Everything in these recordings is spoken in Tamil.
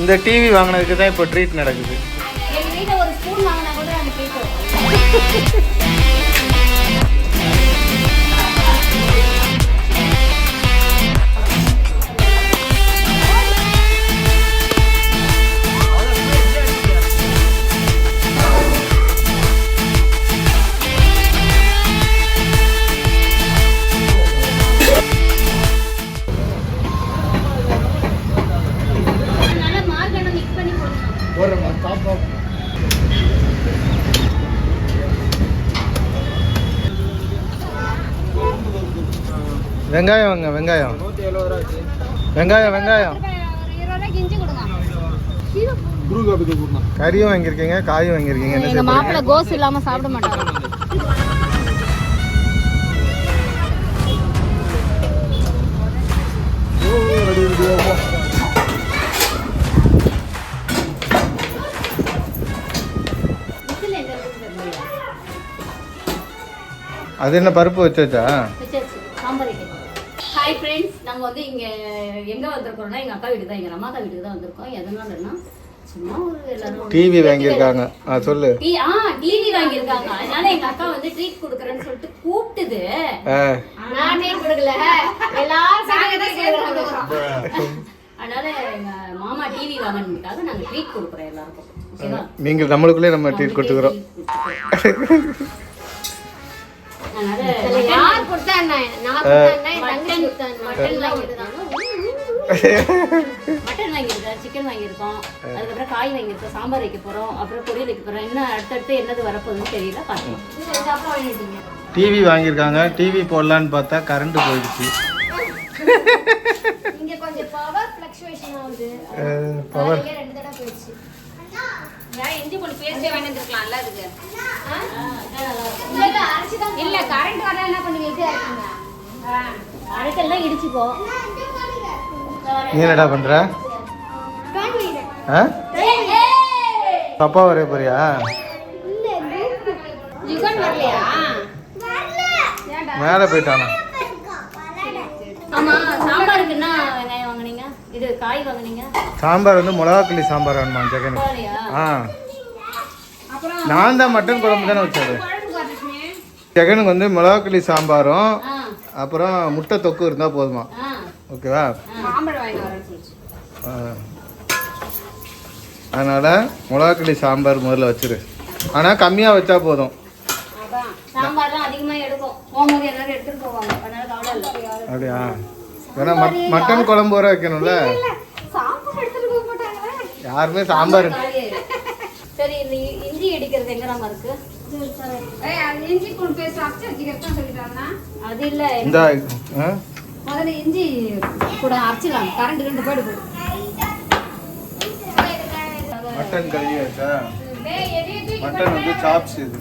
இந்த டிவி வாங்கினதுக்கு தான் இப்போ ட்ரீட் நடக்குது. எங்க வீட்டில் ஒரு ஸ்பூன் வாங்கினா கூட நாங்கள் ட்ரீட் வெங்காயம் வாங்க, வெங்காயம் வெங்காயம் வெங்காயம் கறியும் வாங்கியிருக்கீங்க, காயும் வாங்கியிருக்கீங்க. எங்க மாப்பிள்ளை கோஸ் இல்லாம சாப்பிட மாட்டாங்க. அது என்ன பருப்பு வச்சாச்சா? ஹாய் ஃப்ரெண்ட்ஸ், நம்ம வந்து இங்கே எங்கே வந்திருக்கோம்னா எங்கள் அக்கா வீட்டுக்கு தான், எங்கள் அம்மா அக்கா வீட்டுக்கு தான் வந்திருக்கோம். எதனாலன்னா சும்மா ஒரு எல்லாரும் டிவி வாங்கியிருக்காங்க. சொல்லு. டிவி வாங்கியிருக்காங்க. அதனால எங்கள் அக்கா வந்து ட்ரீட் கொடுக்குறேன்னு சொல்லிட்டு கூப்பிட்டுது. நான் ட்ரீட் கொடுக்கல, எல்லாரும். அதனால எங்கள் மாமா டிவி வாங்கினதுக்காக நாங்கள் ட்ரீட் கொடுக்குறோம் எல்லாருக்கும். நீங்கள் நம்மளுக்குள்ளே நம்ம ட்ரீட் கொடுத்துக்கிறோம். யார் கொடுத்தா என்ன? நான் கொடுத்தா என்ன? மட்டன் வாங்கியிருக்காங்க, மட்டன் வாங்கியிருக்கோம், சிக்கன் வாங்கியிருக்கோம், அதுக்கப்புறம் காய் வாங்கியிருக்கோம், சாம்பார் வைக்க போறோம், அப்புறம் பொரியல் வைக்க போறோம். இன்னும் அடுத்தடுத்து என்னது வரப்போகுதுன்னு தெரியல, பார்க்கலாம். டிவி வாங்கியிருக்காங்க. டிவி போடலான்னு பார்த்தா கரண்ட் போயிடுச்சு. இங்க கொஞ்சம் பவர் ஃப்ளக்சுவேஷன் ஆகுது. பவர் ரெண்டு தடவை போயிடுச்சு. நான் இஞ்சி கொஞ்சம் பேஸ்டே வாங்கி வந்துருக்கலாம்ல அதுக்கு. இல்ல கரண்ட் வரல என்ன பண்ணுவீங்க? அரைக்கெல்லாம் இடிச்சுக்கோ. நீ என்னடா பண்ற? பாப்பா வரே போறியா? ஜிகன் வரலையா? மேலே போயிட்டானா? ஆமா, சாம்பாருக்கு என்ன வெங்காயம் வாங்குனீங்க? இது காய் வாங்குனீங்க? சாம்பார் வந்து மிளகாக்கிளி சாம்பார் வேணுமா ஜெகன்? நான் தான் மட்டன் குழம்பு தானே வச்சது. ஜெகனுக்கு வந்து மிளகாக்கிளி சாம்பாரும் அப்புறம் முட்டை தொக்கு இருந்தால் போதுமா? ஓகேவா? அதனால் மிளகாக்கிளி சாம்பார் முதல்ல வச்சிரு. ஆனால் கம்மியாக வச்சா போதும். அப்படியா? ஏன்னா மட்டன் குழம்பு வர வைக்கணும்ல. யாருமே சாம்பார். சரி, இந்த இஞ்சி அடிக்கிறது எங்கடாமா இருக்கு? இஞ்சி பூண்டு பேஸ்ட் அரைச்சு வச்சிக்கிறதா சொல்லிட்டாங்கன்னா அது இல்ல. இந்த முதல்ல இஞ்சி கூட அரைச்சிடலாம். கரண்ட் ரெண்டு போயிடுது. மட்டன் கறி வச்சா மட்டன் வந்து சாப்ஸ். இது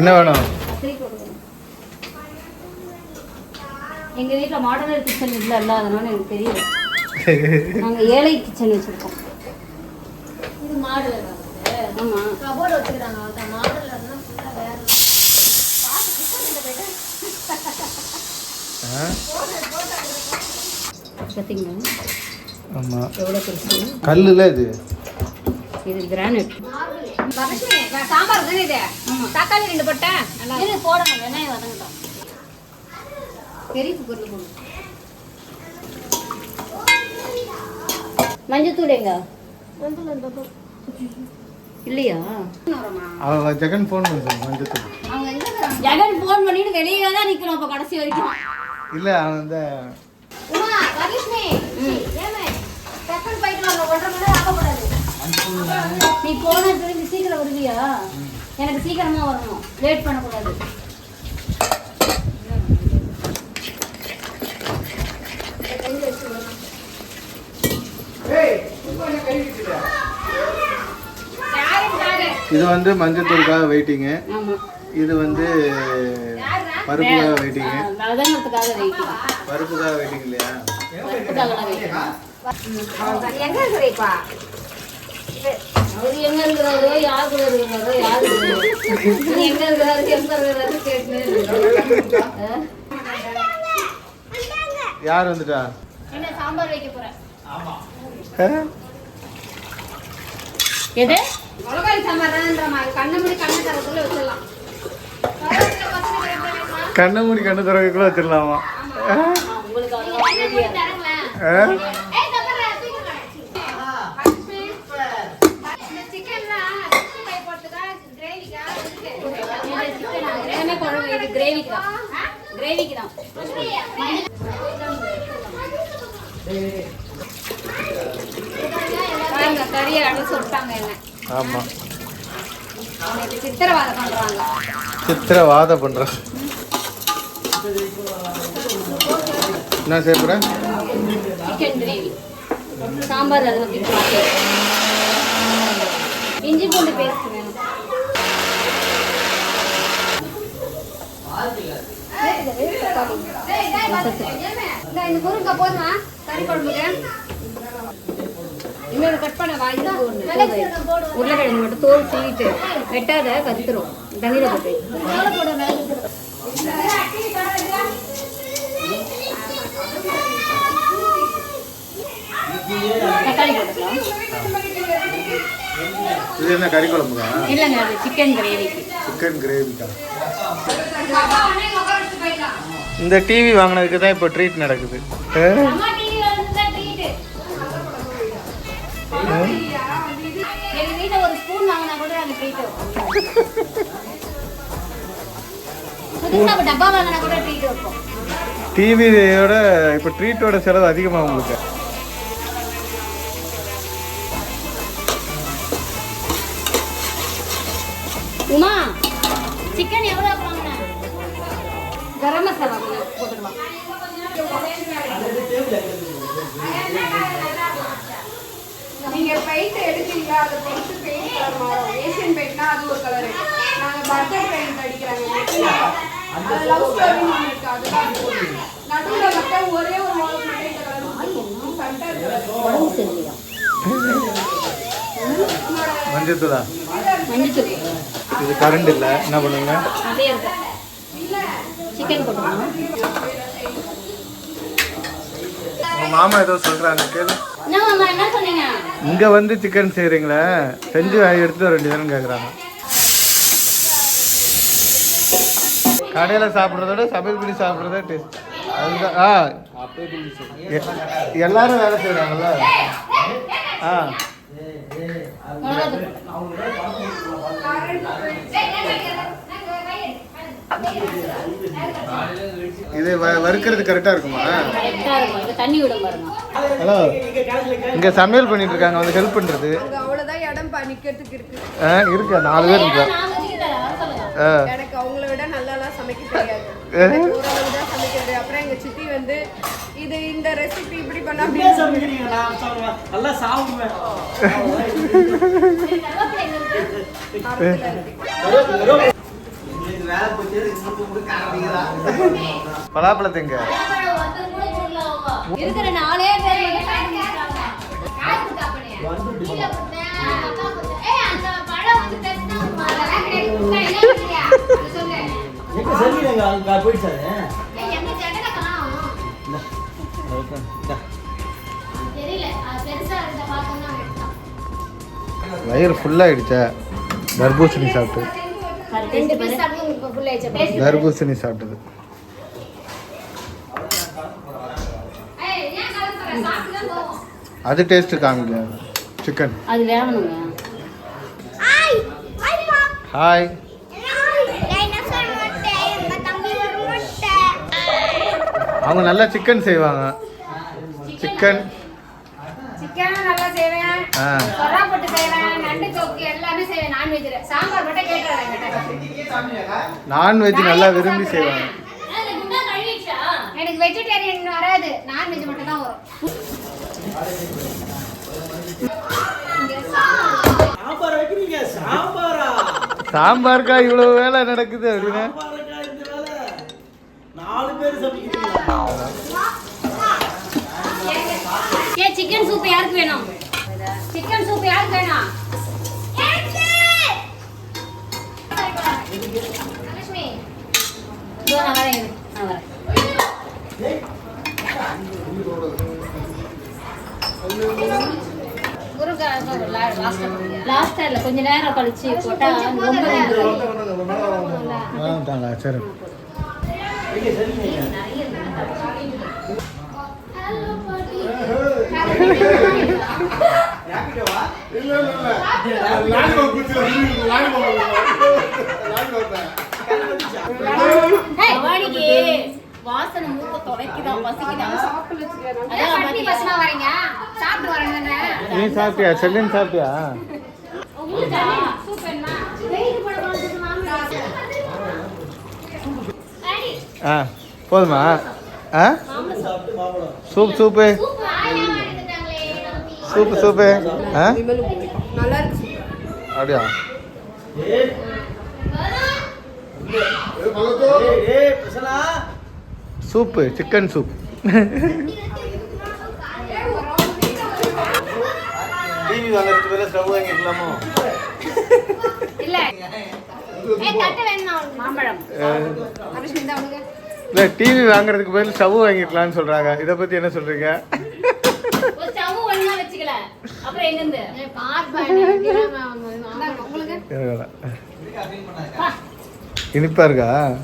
என்ன வேணும்? எங்க வீட்டுல மாடலர் கிச்சன் இல்ல, அதனால எனக்கு தெரியும். நாங்க ஏழை கிச்சன் வச்சிருக்கோம். இது மாடலர். ஆமா, கபோர்ட் வச்சிருக்காங்க. அத மாடலர்னா ஃபுல்லா வேற. பாத்தீங்களா? ஆமா, எவ்வளவு பெருசு கல்லுல இது. இது கிரானைட். வரலட்சுமி, சாம்பார் தானே இது? தக்காளி ரெண்டு போட்டா நல்லா இது போடுங்க. வெங்காயம் வதங்கட்டும். பெரிய பொருள் போடு. மஞ்சத்தூள் எங்க? இல்லையா? அவ ஜெகன் போன் பண்ணு. மஞ்சத்தூள் ஜெகன் போன் பண்ணிட்டு வெளியே தான் நிக்கிறோம் அப்ப கடைசி வரைக்கும். இல்ல அவன் அந்த உமா வரலட்சுமி ஏமே டக்குனு போயிட்டு வாங்க. 1.5 மணி நேரம் ஆகக்கூடாது. நீ போன திரும்பி சீக்கிரம் வருவியா? எனக்கு சீக்கிரமா வரணும், லேட் பண்ணக்கூடாது. இது வந்து மஞ்சத்தூளுக்காக வெயிட்டிங். இது வந்து பருப்புக்காக வெயிட்டிங். பருப்புக்காக வெயிட்டிங் இல்லையா? எங்க இருக்கிறீப்பா? அவர் எங்க இருக்கிறாரோ, யார் கூட இருக்கிறாரோ, யாரு எங்க இருக்கிறாரு, எங்க இருக்கிறாரு கேட்டு. யார் வந்துட்டா? என்ன சாம்பார் வைக்க போறேன்? எது மிளகாய் சாம்பார் தான்ன்றமா கண்ணை மூடி கண்ணை தரக்குள்ள வச்சிடலாம். கண்ணை மூடி கண்ணு திறக்கக்குள்ள வச்சிடலாமா? உங்களுக்கு கிரேவிக்கு தான். கறியை அடைச்சு விட்டாங்க என்ன. ஆமா சித்திரவாதம் பண்றாங்க. சித்திரவாதம் பண்றாங்க. என்ன செய்ய போற? Chicken gravy sambar. அதை வந்து இஞ்சி பூண்டு பேஸ்ட் வேணும். இந்த முருங்கை போதுமா கறி குழம்புக்கு? இன்னொரு கட் பண்ண வாங்கி உருளைக்கிழங்கு மட்டும் தோல் சீவிட்டு வெட்டாத கத்துரும் தண்ணியில போட்டு தக்காளி போட்டுக்கலாம். இது என்ன கறி குழம்புக்கா? இல்லைங்க, அது சிக்கன் கிரேவிக்கு. சிக்கன் கிரேவிக்கா? இந்த டிவி வாங்கினதுக்கு தான் இப்போ ட்ரீட் நடக்குது. எங்க வீட்டுல ஒரு ஸ்பூன் வாங்கினா கூட அந்த ட்ரீட் டப்பா வாங்கினா கூட ட்ரீட் வைப்போம். டிவியோட இப்போ ட்ரீட்டோட செலவு அதிகமாக உங்களுக்கு. உமா சிக்கன் எவ்வளோ வாங்கின? கரம் மசாலா போட்டுக்கலாம். நீங்க பெயிண்ட் எடுத்தீங்க, அதை பொறுத்து பெயிண்ட் கலர் மாறும். ஏசியன் பெயிண்ட்னா அது ஒரு கலரு. நாங்க பட்டர் பெயிண்ட் அடிக்கிறாங்க. அது லவ் ஸ்டோரி இருக்கு, அதுதான் நடுவில் மட்டும் ஒரே ஒரு வால் மட்டும் இந்த கலர் சண்டர் கலர். மஞ்சத்தூளா? மஞ்சத்தூள். இது கரண்ட் இல்லை, என்ன பண்ணுங்க? அதே இருக்கு. சிக்கன் போட்டுக்கலாம். உங்க மாமா ஏதோ சொல்றாங்க கேளு. என்ன சொன்னீங்க? இங்க வந்து சிக்கன் செய்றீங்களே, செஞ்சு எடுத்து வர வேண்டியதுன்னு கேக்குறாங்க. கடையில சாப்பிட்றதோட சமையல் பண்ணி சாப்பிட்றதே டேஸ்ட். அதுதான் எல்லாரும் வேலை செய்யறாங்கல்ல. இது வறுக்கிறது கரெக்டா இருக்குமா? தண்ணி விட பாருங்க. ஹலோ, இங்க சமையல் பண்ணிட்டு இருக்காங்க, வந்து ஹெல்ப் பண்றது. அவ்வளவுதான் இடம் நிக்கிறதுக்கு இருக்கு. இருக்கு, 4 பேர் இருக்கா. எனக்கு அவங்கள விட நல்லாலாம் சமைக்க தெரியாது. ஓரளவு தான் சமைக்க தெரியும். அப்புறம் எங்க சித்தி வந்து இது இந்த ரெசிபி இப்படி பண்ணா சமைக்கிறீங்க, நான் சொல்றேன் நல்லா சாப்பிடுவேன். பலாப்பழத்தைங்க இருக்கிற 4 பேர் வயிறு ஃபுல்லாகிடுச்சா? தர்பூசணி சாப்பிட்டு தர்பூசணி சாப்பிட்டது. அது டேஸ்ட் காமிக்கல. சிக்கன் அது வேணுங்க. ஹாய். அவங்க நல்லா சிக்கன் செய்வாங்க. சிக்கன் நல்லா செய்வேன். சொரா போட்டு செய்வேன். நண்டு தொக்கு எல்லாமே செய்வேன். நான்வெஜ்ல சாம்பார் மட்டும் கேட்கறாங்க. நான்வெஜ் நல்லா விரும்பி செய்வாங்க. எனக்கு வெஜிடேரியன் வராது, நான்வெஜ் மட்டும் தான் வரும். சாம்பார் வைக்கிறீங்க? சாம்பாரா? சாம்பாருக்கா இவ்வளவு வேலை நடக்குது அப்படின்னு 4 பேர் சமைக்கிறீங்க. சிக்கன் சூப் யாருக்கு வேணும்? சிக்கன் சூப் யாருக்கு வேணும்? லட்சுமி நான் வரேன். நான் வரேன். லாஸ்டா இல்ல கொஞ்ச நேரம் கழிச்சு போட்டா ரொம்ப சரி வாசனை மூக்க துடைக்குதான் பசிக்குதான் நீ சாப்பிட்டியா செல்லின் சாப்பிட்டியா ஆ போதுமா ஆ சூப்பு சூப்பு சூப்பு சூப்பு ஆ நல்லா இருக்கு அப்படியா சூப்பு சிக்கன் சூப் டிவி வாங்குறதுக்கு பதிலா ஸ்டவ் வாங்கிக்கலாமோ இல்லை டிவி வாங்குறதுக்கு பதில் ஸ்டவ் வாங்கிக்கலாம்னு சொல்றாங்க இதை பத்தி என்ன சொல்றீங்க இனிப்பா இருக்கா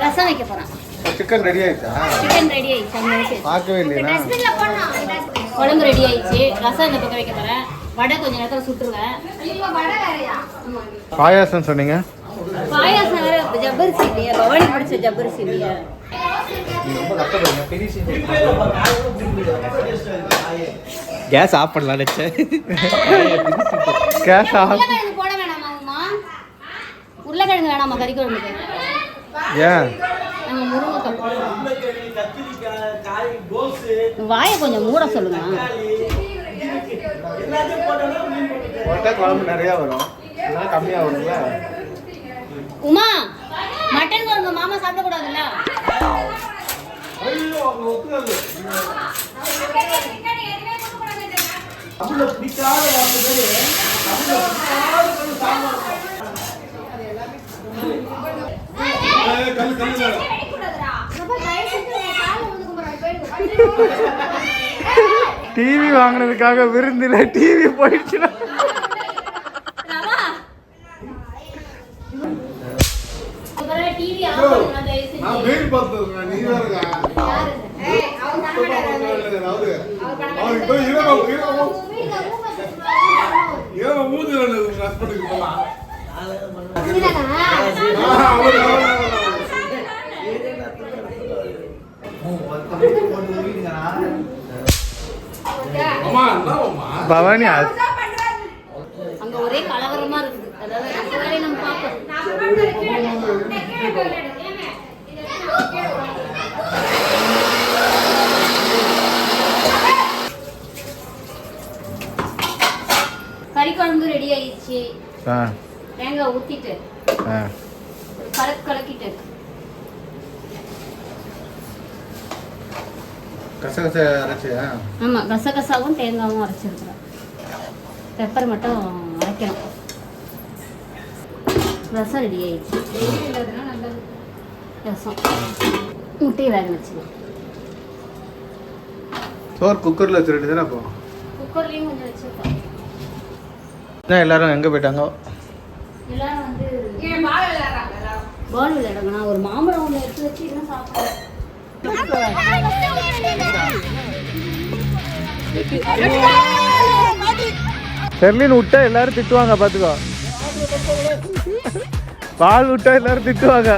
ரசம் வைக்க போறேன் சிக்கன் ரெடி ஆயிடுச்சா சிக்கன் ரெடி ஆயிடுச்சு பார்க்கவே இல்லையா குழம்பு ரெடி ஆயிடுச்சு ரசம் இந்த பக்கம் வைக்க போறேன் வடை கொஞ்ச நேரத்தில் சுட்டுருவேன் பாயாசம் சொன்னீங்க பாயாசம் வேற ஜவ்வரிசி இல்லையா பவானி பிடிச்ச ஜவ்வரிசி இல்லையா கேஸ் ஆஃப் பண்ணலாம் நினைச்சேன் கேஸ் ஆஃப் உருளைக்கிழங்கு போட வேணாமா உருளைக்கிழங்கு வேணாமா கறி குழம்புக்கு ஏன் நாங்கள் முருங்கைக்காய் போடுறோம் வாயை கொஞ்சம் மூட சொல்லுங்க போட்டால் குழம்பு நிறையா வரும் அதனால கம்மியாக வரும்ல உமா மட்டன் குழம்பு மாமா சாப்பிடக்கூடாதுல்ல டிவி வாங்கினதுக்காக விருந்தில டிவி போயிடுச்சுன்னா பவானி அங்க ஒரே கலவரமா இருக்குது அதாவது நம்ம வேலையை நம்ம பார்ப்போம் கறி குழம்பு ரெடி ஆயிடுச்சு தேங்காய் ஊத்திட்டு கலக்கிட்டு கசகச அரைச்சியா ஆமா கசகசாவும் தேங்காவும் அரைச்சிருக்கிறேன் பெப்பர் மட்டும் அரைக்கணும் ரசம் ரெடி ஆயிடுச்சு ரசம் முட்டையை வேக வச்சுக்கலாம் சோறு குக்கரில் வச்சுருட்டு தானே அப்போ குக்கர்லேயும் கொஞ்சம் வச்சுருக்கோம் எல்லாரும் எங்கே போயிட்டாங்க எல்லாரும் வந்து பால் விளையாடுங்கண்ணா ஒரு மாம்பழம் ஒன்று எடுத்து வச்சு என்ன சாப்பிடுறேன் செர்லின் விட்டா எல்லாரும் திட்டுவாங்க பாத்துக்கோ பால் விட்டா எல்லாரும் திட்டுவாங்க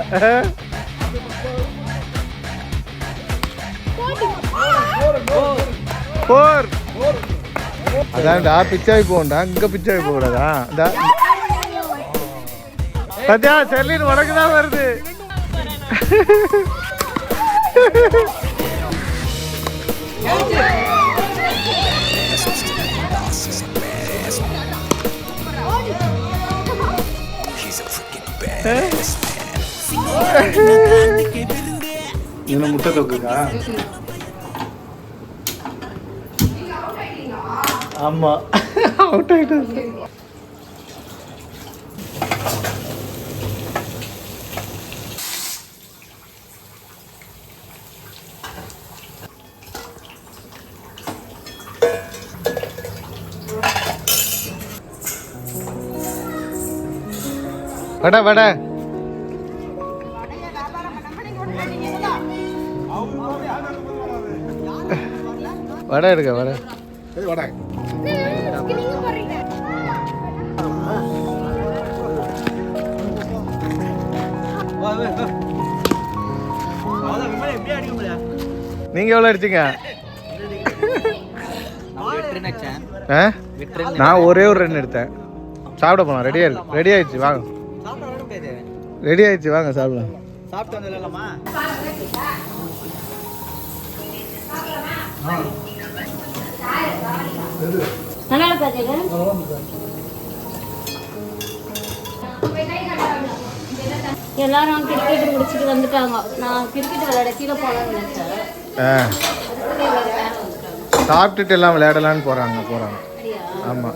போர் அதான்டா பிச்சாய் போண்டா இங்க பிச்சாய் போடாதா சத்யா செர்லின் உனக்கு தான் வருது என்ன முட்டை தொக்குக்கா ஆமா அவுட் ஆயிட்டு வடை வடை வடை எடுக்க வடை வடை நீங்க எவ்வளோ அடிச்சீங்க நான் ஒரே ஒரு ரன் எடுத்தேன் சாப்பிட போலாம் ரெடி ஆயிடுச்சு வாங்க ரெடி ஆயிடுச்சு வாங்க சாப்பிடலாம் சாப்பிட்டு வந்துடலாமா நல்லா இருக்கா ஜெகன்? எல்லாரும் கிரிக்கெட் முடிச்சுட்டு வந்துட்டாங்க. நான் கிரிக்கெட் விளையாட கீழே போகலான்னு நினைச்சேன். அதுக்குள்ளே இவ்வளவு நேரம் வந்துட்டாங்க. சாப்பிட்டுட்டு எல்லாம் விளையாடலான்னு போறாங்க அப்படியா? ஆமா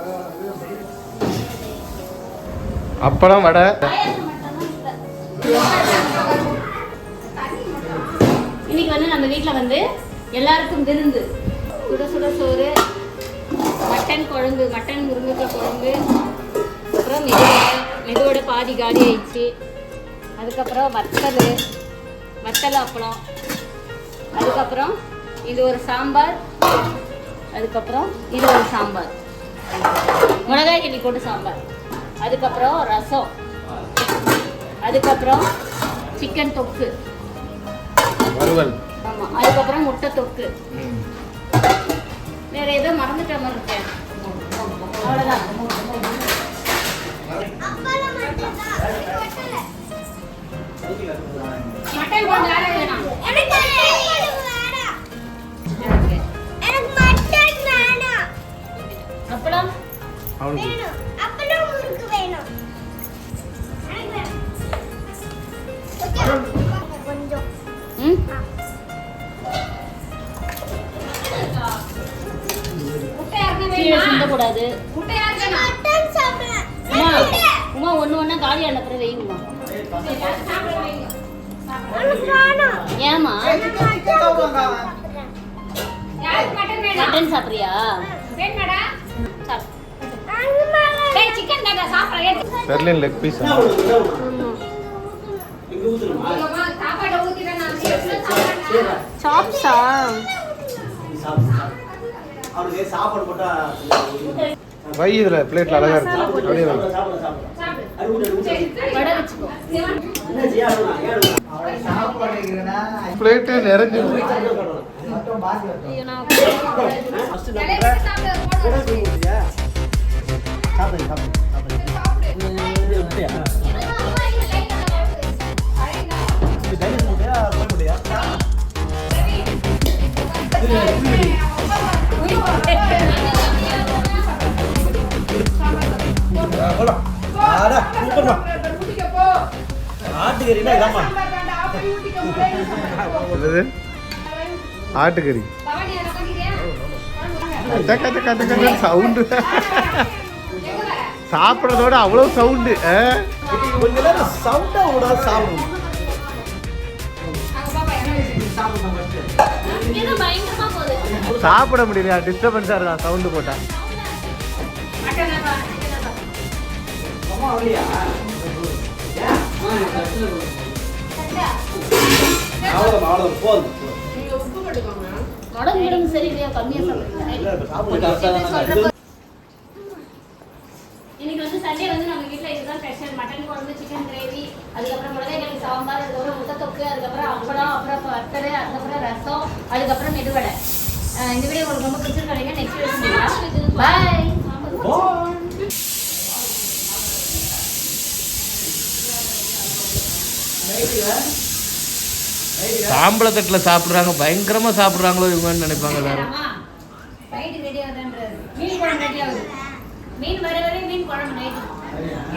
அப்பளம் வடை இன்னைக்கு வந்து நம்ம வீட்டில் வந்து எல்லாருக்கும் விருந்து. சுட சுட சோறு, மட்டன் குழம்பு, மட்டன் முருங்கைக்காய் குழம்பு, அப்புறம் மெதுவோட பாதி காலி ஆயிடுச்சு. அதுக்கப்புறம் வத்தல் அப்பளம், அதுக்கப்புறம் இது ஒரு சாம்பார், அதுக்கப்புறம் இது ஒரு சாம்பார், மிளகாய் கிள்ளி போட்டு சாம்பார், அதுக்கப்புறம் ரசம், அதுக்கப்புறம் சிக்கன் தொக்கு, வறுவல், ஆமாம், அதுக்கப்புறம் முட்டை தொக்கு. வேற ஏதோ மறந்துட்ட மாதிரி இருக்கேன். அவ்வளோதான். மட்டன் கொஞ்சம் வேற வேணாம். அப்பளம் கீழே சிந்தக்கூடாது. உமா ஒன்று ஒன்றா காலியான அப்புறம் வையுமா. ஏமா மட்டன் சாப்பிட்றியா? பெர்லின் லெக் பீஸ் சாப்ஸா? வை இதுல பிளேட்ல அழகா இருக்கு அப்படியே வை. வடை வச்சுக்கோ. பிளேட்டு நிறைஞ்சு ஐயோ, நான் ஆட்டுக்கறி சவுண்டு சாப்பிட்றதோட அவ்வளவு சவுண்டு. பயங்கரமா போகுது. சாப்பிட முடியலையா? டிஸ்டர்பன்ஸா இருக்கா சவுண்டு போட்டா? உடம்பு சரியில்லையா? கம்மியா சாப்பிடுங்க. இன்னைக்கு வந்து சண்டே வந்து நம்ம வீட்டில் இதுதான் ஸ்பெஷல். மட்டன் குழம்பு, சிக்கன் கிரேவி, அதுக்கப்புறம் மிளகாய் சாம்பார், அதுக்கப்புறம் முட்டை தொக்கு, அதுக்கப்புறம் அப்பளம், அப்புறம் வத்தல், அதுக்கப்புறம் ரசம், அதுக்கப்புறம் மெதுவடை. இந்த வீடியோ உங்களுக்கு ரொம்ப பிடிச்சிருக்காங்க. நெக்ஸ்ட் வீடியோ பாய். சாம்பள தட்டில் சாப்பிட்றாங்க, பயங்கரமா சாப்பிட்றாங்களோ இவங்கன்னு நினைப்பாங்க எல்லாரும். Night ready ஆகுதுன்றாரு. மீன் குழம்பு ரெடி ஆகுது. மீன் வர வரை மீன் குழம்பு நைட்டு.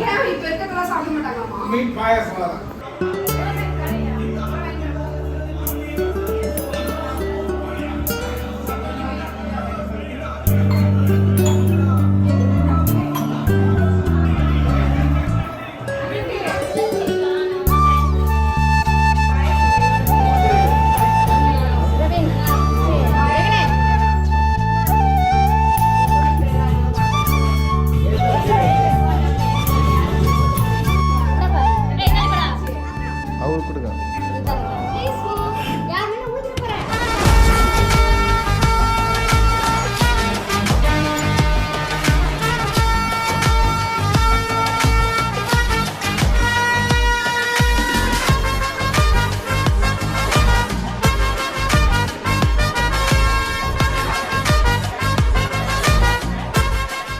ஏன் இப்ப இருக்கிறதெல்லாம் சாப்பிட மாட்டாங்களாமா? மீன் பாயாசம்